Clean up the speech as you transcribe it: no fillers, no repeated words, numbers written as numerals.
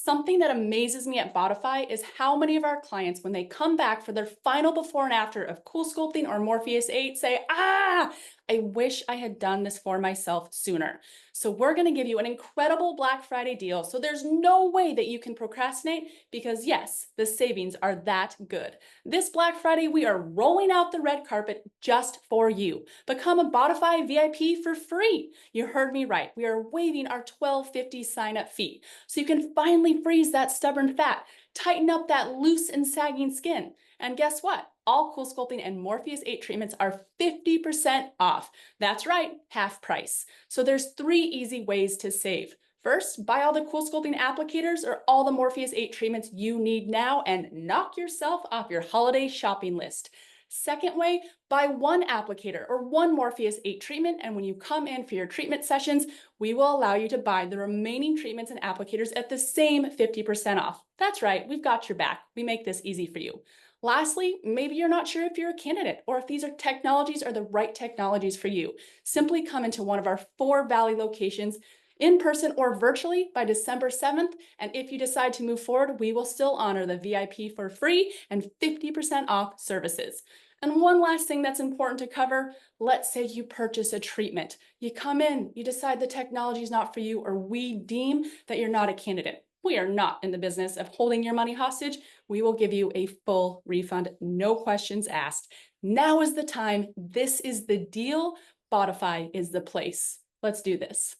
Something that amazes me at Bodify is how many of our clients, when they come back for their final before and after of CoolSculpting or Morpheus8, say, I wish I had done this for myself sooner. So we're going to give you an incredible Black Friday deal. So there's no way that you can procrastinate because yes, the savings are that good. This Black Friday, we are rolling out the red carpet just for you. Become a Bodify VIP for free. You heard me right. We are waiving our $12.50 sign-up fee. So you can finally freeze that stubborn fat, tighten up that loose and sagging skin. And guess what? All CoolSculpting and Morpheus8 treatments are 50% off. That's right, half price. So there's 3 easy ways to save. First, buy all the CoolSculpting applicators or all the Morpheus8 treatments you need now and knock yourself off your holiday shopping list. Second way, buy one applicator or one Morpheus8 treatment, and when you come in for your treatment sessions, we will allow you to buy the remaining treatments and applicators at the same 50% off. That's right, we've got your back. We make this easy for you. Lastly, maybe you're not sure if you're a candidate or if these technologies are the right technologies for you. Simply come into one of our 4 Valley locations in person or virtually by December 7th. And if you decide to move forward, we will still honor the VIP for free and 50% off services. And one last thing that's important to cover, let's say you purchase a treatment. You come in, you decide the technology is not for you, or we deem that you're not a candidate. We are not in the business of holding your money hostage. We will give you a full refund, no questions asked. Now is the time. This is the deal. Bodify is the place. Let's do this.